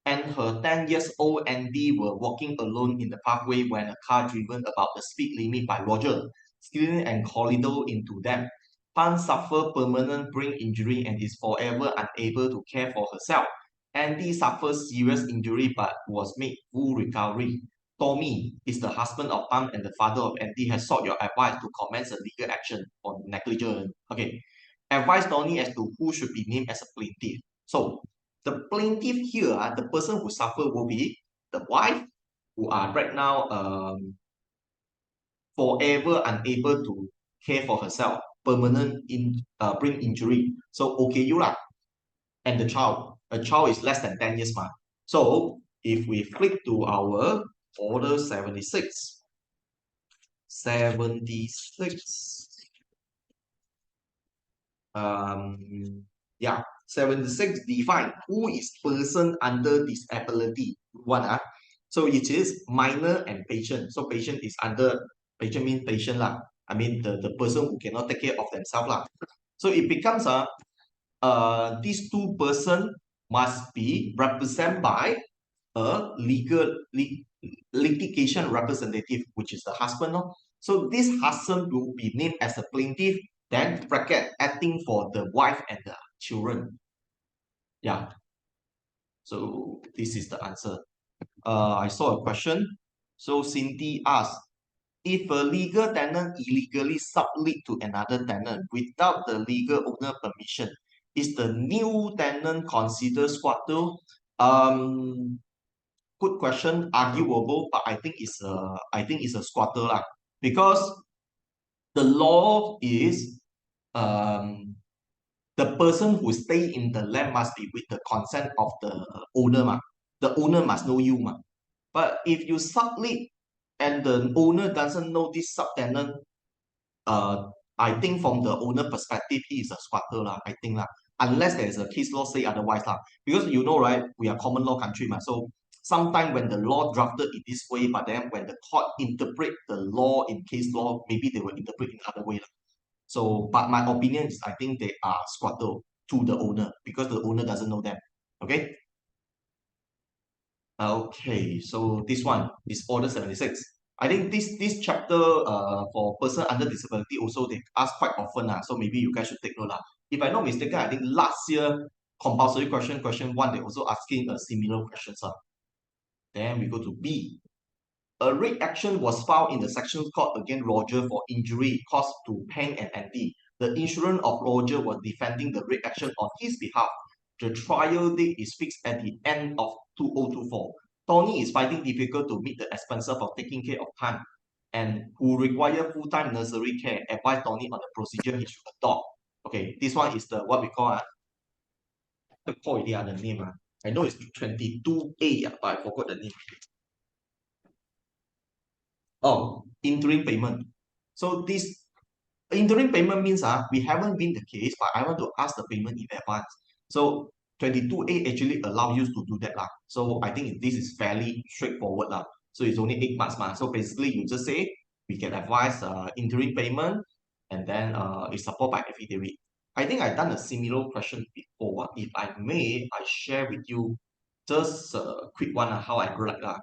and her 10 years old Andy were walking alone in the pathway when a car driven about the speed limit by Roger skidded and collided into them. Pam suffered permanent brain injury and is forever unable to care for herself. Andy suffered serious injury but was made full recovery. Tommy is the husband of Pam and the father of Andy has sought your advice to commence a legal action on negligence. Okay, advise Tony as to who should be named as a plaintiff. So the plaintiff here, the person who suffered will be the wife, who are right now forever unable to care for herself, permanent brain injury. So okay, you lah. And the child, a child is less than 10 years. So if we flip to our order 76, yeah, 76 define who is person under disability. One, so it is minor and patient. So patient is under, patient means patient lah. I mean the person who cannot take care of themselves lah. So it becomes these two person must be represented by a litigation representative, which is the husband. No? So this husband will be named as a plaintiff, then bracket acting for the wife and the children. Yeah. So this is the answer. I saw a question. So Cindy asked, if a legal tenant illegally sublet to another tenant without the legal owner permission, is the new tenant considered squatter? Good question, arguable, but I think it's a squatter lah, because the law is um the person who stay in the land must be with the consent of the owner ma. The owner must know you ma. But if you sublet and the owner doesn't know this subtenant, uh, I think from the owner perspective, he is a squatter lah. I think lah, unless there is a case law say otherwise lah. Because you know, right, we are common law country ma. So sometimes when the law drafted in this way, but then when the court interpret the law in case law, maybe they will interpret in other way lah. So, but my opinion is, I think they are squatter to the owner because the owner doesn't know them. Okay. Okay, so this one is Order 76. I think this chapter for person under disability also they ask quite often so maybe you guys should take note If I'm not mistaken, I think last year compulsory question one they also asking a similar questions Then we go to B. A rate action was filed in the section court against Roger for injury caused to Peng and Andy. The insurance of Roger was defending the rate action on his behalf. The trial date is fixed at the end of 2024. Tony is finding difficult to meet the expenses of taking care of Han and who require full-time nursery care. Advise Tony on the procedure he should adopt. Okay, this one is the what we call the call the name. I know it's 22A, but I forgot the name. Oh, interim payment. So this interim payment means we haven't been the case, but I want to ask the payment in advance. So 22A actually allow you to do that lah. So I think this is fairly straightforward lah. So it's only 8 months ma. So basically you just say we can advise interim payment and then it's support by affidavit. I think I've done a similar question before. If I may, I share with you just a quick one how I write lah.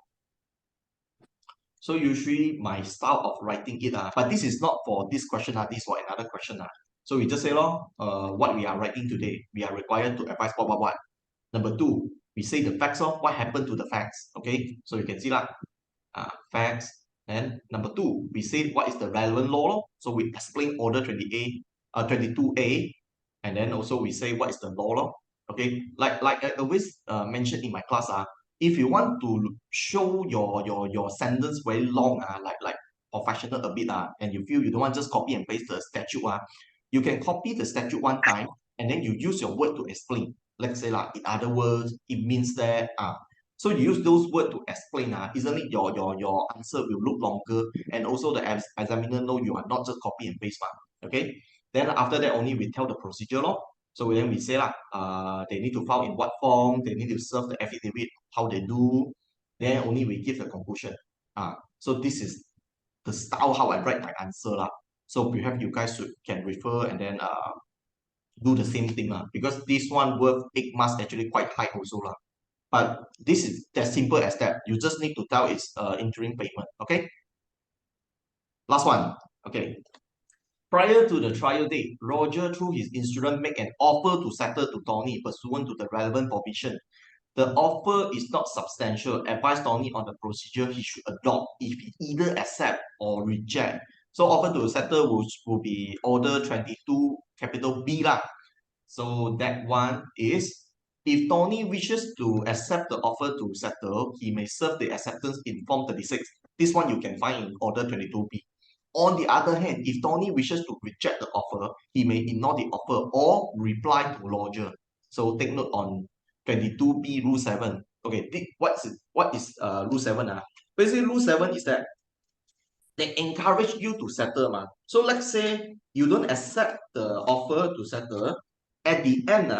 So usually my style of writing it, but this is not for this question, this is for another question. So we just say, what we are writing today, we are required to advise what. Number two, we say the facts of what happened to the facts. Okay, so you can see that facts. And number two, we say what is the relevant law. So we explain order 22A, and then also we say what is the law. Okay, like I always mentioned in my class, if you want to show your sentence very long, like professional a bit, and you feel you don't want just copy and paste the statute, you can copy the statute one time, and then you use your word to explain. Let's say in other words, it means that so you use those words to explain, isn't it your answer will look longer, and also the examiner know you are not just copy and paste, okay? Then after that only we tell the procedure law. So then we say they need to file in what form, they need to serve the affidavit, how they do. Then only we give the conclusion. So this is the style how I write my answer So perhaps you guys can refer and then do the same thing because this one worth 8 months actually quite high also But this is as simple as that. You just need to tell it's interim payment. Okay. Last one. Okay. Prior to the trial date, Roger, through his insurance, make an offer to settle to Tony pursuant to the relevant provision. The offer is not substantial. Advise Tony on the procedure he should adopt if he either accept or reject. So offer to settle will be order 22 capital B lah. So that one is if Tony wishes to accept the offer to settle, he may serve the acceptance in Form 36. This one you can find in Order 22B. On the other hand, if Tony wishes to reject the offer, he may ignore the offer or reply to lodger. So take note on 22B Rule 7. Okay, what is Rule 7? Basically, Rule 7 is that they encourage you to settle. So let's say you don't accept the offer to settle. At the end,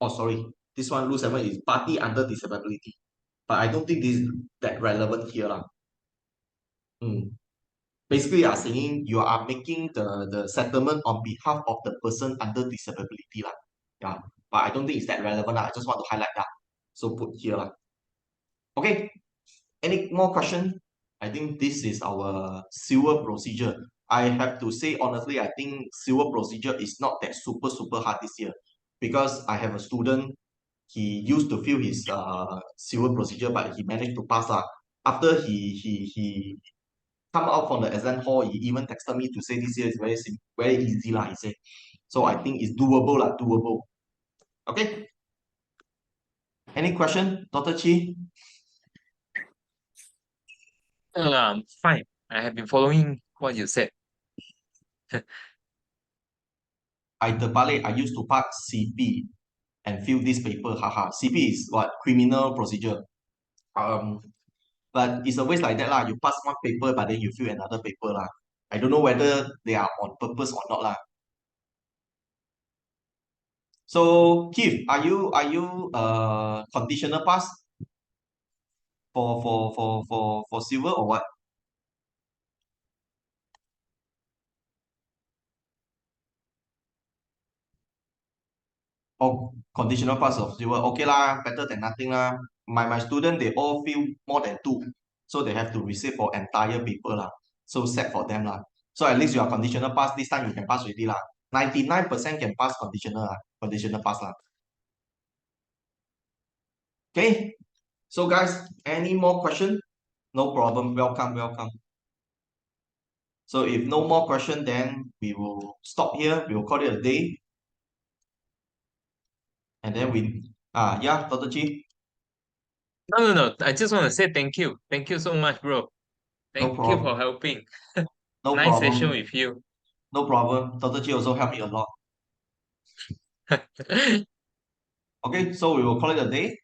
oh sorry, this one Rule 7 is party under disability. But I don't think this is that relevant here. Basically, you are saying you are making the settlement on behalf of the person under disability. Yeah, but I don't think it's that relevant. I just want to highlight that. So put here. Okay, any more question? I think this is our silver procedure. I have to say honestly, I think silver procedure is not that super hard this year because I have a student. He used to fail his silver procedure, but he managed to pass lah. After he come out from the exam hall, he even texted me to say this year is very easy lah. He said, so I think it's doable lah, doable. Okay. Any question, Dr. Chi? Fine. I have been following what you said. I terbalik. I used to pass CP and fill this paper. Haha. CP is what? Criminal procedure. Um, but it's always like that lah. You pass one paper, but then you fill another paper lah. I don't know whether they are on purpose or not lah. So Keith, are you conditional pass for silver or what? Oh, conditional pass of silver. Okay lah, better than nothing lah. My student, they all feel more than two. So they have to receive for entire paper lah. So set for them lah. So at least you are conditional pass. This time you can pass already lah. 99% can pass conditional lah. Conditional pass lah. Okay. So guys, any more question? No problem. Welcome, welcome. So if no more question, then we will stop here. We will call it a day. And then yeah, Dr. Chi, No. I just want to say thank you. Thank you so much, bro. no Thank you for problem. helping. No Nice session problem. with you. No problem. Dr. Chi also helped me a lot. Okay, so we will call it a day.